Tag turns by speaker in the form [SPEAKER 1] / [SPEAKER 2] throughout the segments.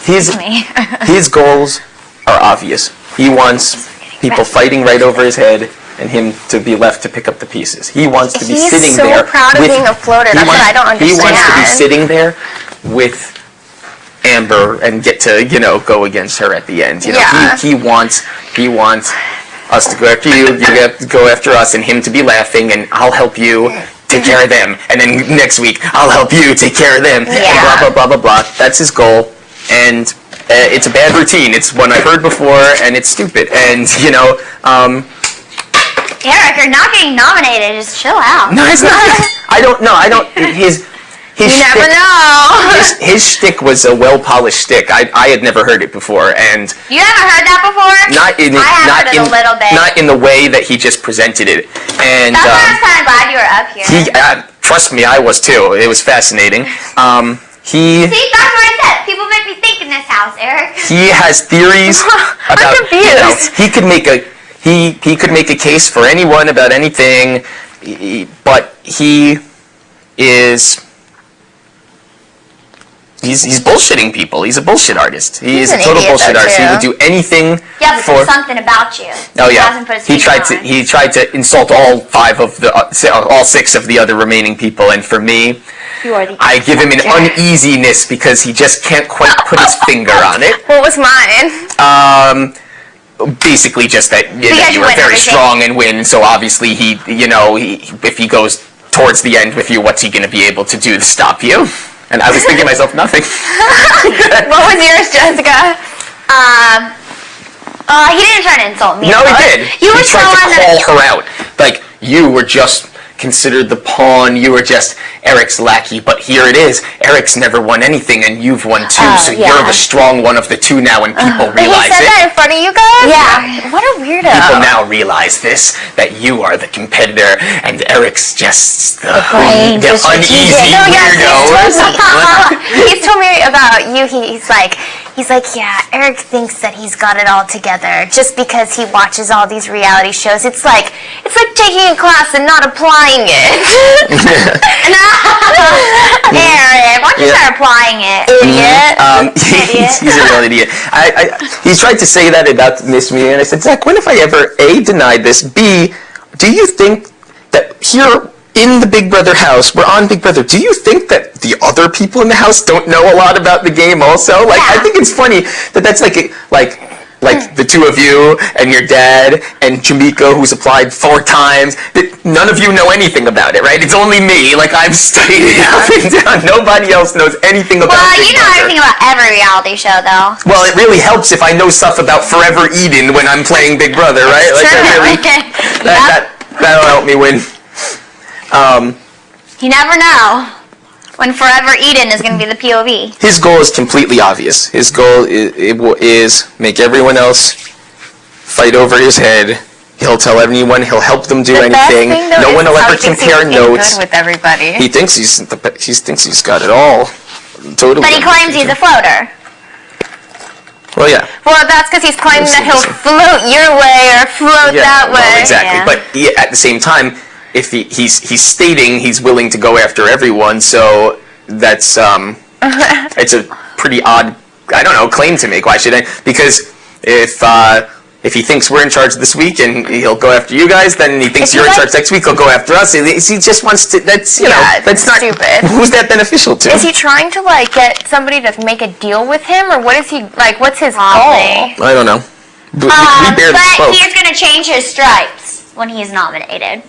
[SPEAKER 1] his goals are obvious. He wants people fighting right over his head and him to be left to pick up the pieces. He wants to be sitting there.
[SPEAKER 2] He's so proud of being a floater. That's what I don't understand.
[SPEAKER 1] He wants to be sitting there with Amber and get to, go against her at the end. He wants us to go after you have to go after us, and him to be laughing, and I'll help you take care of them. And then next week, I'll help you take care of them.
[SPEAKER 2] Yeah.
[SPEAKER 1] And blah, blah, blah, blah, blah. That's his goal. And it's a bad routine. It's one I've heard before, and it's stupid. And,
[SPEAKER 3] Eric, you're not getting nominated. Just chill out.
[SPEAKER 1] No, it's not. I don't know.
[SPEAKER 2] You never know.
[SPEAKER 1] His shtick was a well-polished shtick. I had never heard it before, and
[SPEAKER 3] You haven't heard that before?
[SPEAKER 1] I have
[SPEAKER 3] heard it a little bit.
[SPEAKER 1] Not in the way that he just presented it. And
[SPEAKER 3] That's why I was kind of glad you were up here.
[SPEAKER 1] Trust me, I was too. It was fascinating.
[SPEAKER 3] See, that's what I said. People make me think in this house, Eric.
[SPEAKER 1] He has theories about.
[SPEAKER 2] I'm confused.
[SPEAKER 1] He could make a case for anyone about anything, but he is. He's bullshitting people. He's a bullshit artist. He's a total bullshit artist. He would do anything.
[SPEAKER 3] Yeah, but there's something about you.
[SPEAKER 1] Oh yeah. He
[SPEAKER 3] He
[SPEAKER 1] tried to insult all six of the other remaining people, and for me, I give him an uneasiness because he just can't quite put his finger on it.
[SPEAKER 2] What was mine?
[SPEAKER 1] Basically, just that you are very strong and win. So obviously, if he goes towards the end with you, what's he going to be able to do to stop you? And I was thinking to myself, nothing.
[SPEAKER 2] What was yours, Jessica?
[SPEAKER 3] He didn't try to insult me.
[SPEAKER 1] No, he did.
[SPEAKER 3] He
[SPEAKER 1] tried to call her out. Like, you were just considered the pawn. You were just Eric's lackey. But here it is. Eric's never won anything, and you've won too. So you're the strong one of the two now, and people realize
[SPEAKER 2] it. He said that in front of you guys?
[SPEAKER 3] Yeah.
[SPEAKER 2] What a weirdo.
[SPEAKER 1] People now realize this, that you are the competitor, and Eric's just the uneasy weirdo.
[SPEAKER 2] He's told me about you. He's like, yeah, Eric thinks that he's got it all together just because he watches all these reality shows. It's like taking a class and not applying it.
[SPEAKER 3] Eric, why don't you start applying it?
[SPEAKER 2] Idiot.
[SPEAKER 1] He's a real idiot. He tried to say that about Miss Me, and I said, Zach, when have I ever, A, denied this, B, do you think that here in the Big Brother house, we're on Big Brother, do you think that the other people in the house don't know a lot about the game also? Like, I think it's funny that that's like the two of you and your dad and Jamaica, who's applied 4 times, that none of you know anything about it, right? It's only me. Like, I've studied it up and down. Nobody else knows anything about it.
[SPEAKER 3] Well, you know everything about every reality show, though.
[SPEAKER 1] Well, it really helps if I know stuff about Forever Eden when I'm playing Big Brother, right? Like, that'll help me win.
[SPEAKER 3] You never know when Forever Eden is going to be the POV.
[SPEAKER 1] His goal is completely obvious. His goal is make everyone else fight over his head. He'll tell everyone. He'll help them do anything. No one will ever compare notes.
[SPEAKER 2] Good with everybody.
[SPEAKER 1] He thinks he's got it all. Totally.
[SPEAKER 3] But he claims he's a floater.
[SPEAKER 1] Well, yeah.
[SPEAKER 2] Well, that's because he's claiming that he'll float your way or float that way.
[SPEAKER 1] Well, exactly. Yeah. But at the same time, if he's stating he's willing to go after everyone, so that's it's a pretty odd, claim to make. Why should I? Because if he thinks we're in charge this week and he'll go after you guys, then he thinks you're in charge next week, he'll go after us. He just wants to. That's that's not
[SPEAKER 2] stupid.
[SPEAKER 1] Who's that beneficial to?
[SPEAKER 2] Is he trying to get somebody to make a deal with him, or what is he like? What's his goal?
[SPEAKER 1] I don't know. We barely spoke.
[SPEAKER 3] He's gonna change his stripes when he's nominated.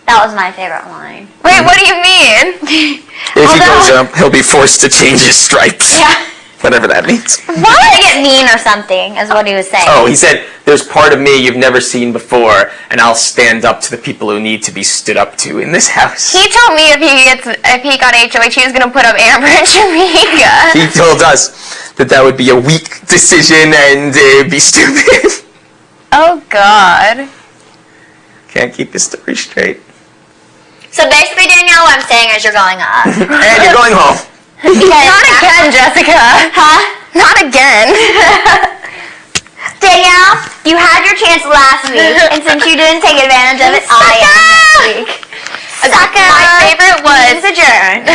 [SPEAKER 3] That was my favorite line.
[SPEAKER 2] Wait, what do you mean?
[SPEAKER 1] If he goes up, he'll be forced to change his stripes.
[SPEAKER 3] Yeah.
[SPEAKER 1] Whatever that means.
[SPEAKER 3] What? To get mean or something, is what he was saying.
[SPEAKER 1] Oh, he said, there's part of me you've never seen before, and I'll stand up to the people who need to be stood up to in this house.
[SPEAKER 2] He told me if he got HOH, he was going to put up Amber and Jamaica.
[SPEAKER 1] He told us that would be a weak decision and be stupid.
[SPEAKER 2] Oh, God.
[SPEAKER 1] Can't keep his story straight.
[SPEAKER 3] So basically, Danielle, what I'm saying is you're going up.
[SPEAKER 1] And you're going home.
[SPEAKER 2] Not again, Jessica. Huh? Not again.
[SPEAKER 3] Danielle, you had your chance last week, and since you didn't take advantage of it, I am this week.
[SPEAKER 2] Sucker. My favorite was
[SPEAKER 3] adjourned.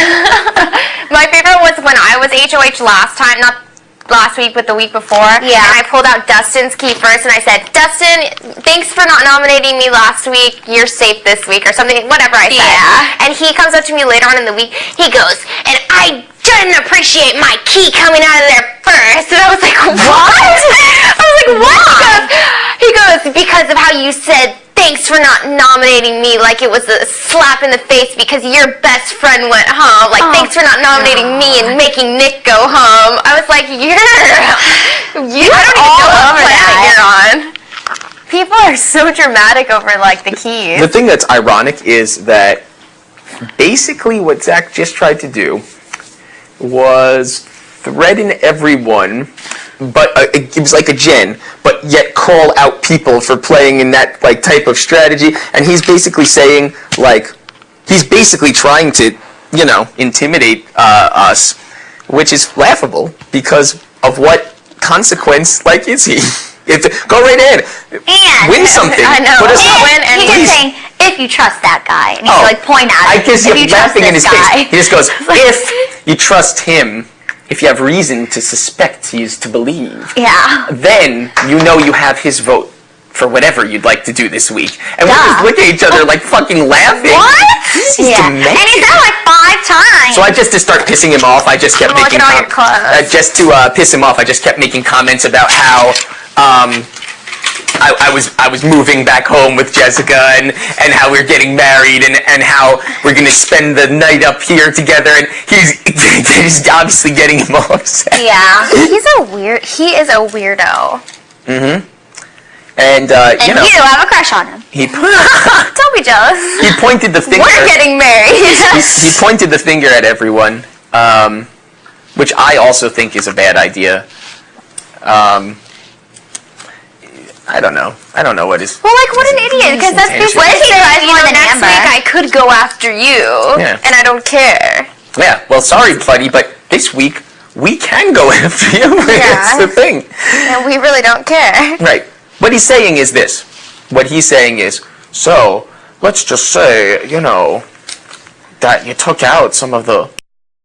[SPEAKER 2] My favorite was when I was HOH last time. Not last week, but the week before.
[SPEAKER 3] Yeah.
[SPEAKER 2] And I pulled out Dustin's key first, and I said, Dustin, thanks for not nominating me last week. You're safe this week, or something, whatever I said.
[SPEAKER 3] Yeah.
[SPEAKER 2] And he comes up to me later on in the week. He goes, and I didn't appreciate my key coming out of there first. And I was like, what? I was like, what? He goes, because of how you said, thanks for not nominating me like it was a slap in the face because your best friend went home. Like, thanks for not nominating me and making Nick go home. I was like, you don't even know what planet you're on. People are so dramatic over, like, the keys.
[SPEAKER 1] The thing that's ironic is that basically what Zach just tried to do was threaten everyone, but it was like a Jen, but yet call out people for playing in that like type of strategy. And he's basically saying, like, he's basically trying to, you know, intimidate us, which is laughable because of what consequence, like, is he? Go right in,
[SPEAKER 3] And
[SPEAKER 1] win something.
[SPEAKER 2] I know.
[SPEAKER 1] Put us
[SPEAKER 2] And
[SPEAKER 1] up.
[SPEAKER 2] win and
[SPEAKER 3] He kept saying, if you trust that guy. And he's like, point at
[SPEAKER 1] I
[SPEAKER 3] him.
[SPEAKER 1] can see
[SPEAKER 3] If you
[SPEAKER 1] him
[SPEAKER 3] trust
[SPEAKER 1] laughing in
[SPEAKER 3] this
[SPEAKER 1] his
[SPEAKER 3] guy.
[SPEAKER 1] face. He just goes, if you trust him, if you have reason to suspect he is to believe,
[SPEAKER 3] Yeah.
[SPEAKER 1] then you know you have his vote for whatever you'd like to do this week. And we just look at each other like fucking laughing.
[SPEAKER 3] What?
[SPEAKER 1] This is
[SPEAKER 3] Yeah.
[SPEAKER 1] demented.
[SPEAKER 3] And he said it like 5 times.
[SPEAKER 1] So I just, to start pissing him off, I just kept
[SPEAKER 2] Look
[SPEAKER 1] making
[SPEAKER 2] at all your clothes.
[SPEAKER 1] just to piss him off, I just kept making comments about how I was moving back home with Jessica and how we're getting married and how we're gonna spend the night up here together, and he's obviously getting him all upset.
[SPEAKER 3] Yeah.
[SPEAKER 2] He is a weirdo.
[SPEAKER 1] And
[SPEAKER 3] And
[SPEAKER 1] you know,
[SPEAKER 3] you have a crush on him.
[SPEAKER 2] Don't be jealous.
[SPEAKER 1] he pointed the finger.
[SPEAKER 2] We're getting married.
[SPEAKER 1] He pointed the finger at everyone, which I also think is a bad idea. I don't know. I don't know what is.
[SPEAKER 2] Well, like, what an idiot, because that's basically
[SPEAKER 3] What if he
[SPEAKER 2] saying,
[SPEAKER 3] tries
[SPEAKER 2] you
[SPEAKER 3] more
[SPEAKER 2] know,
[SPEAKER 3] than
[SPEAKER 2] next
[SPEAKER 3] Amber?
[SPEAKER 2] week I could go after you,
[SPEAKER 1] Yeah.
[SPEAKER 2] and I don't care.
[SPEAKER 1] Yeah, well, sorry, buddy, but this week we can go after you. It's the thing.
[SPEAKER 2] And we really don't care.
[SPEAKER 1] Right. What he's saying is this. What he's saying is, so, let's just say, you know, that you took out some of the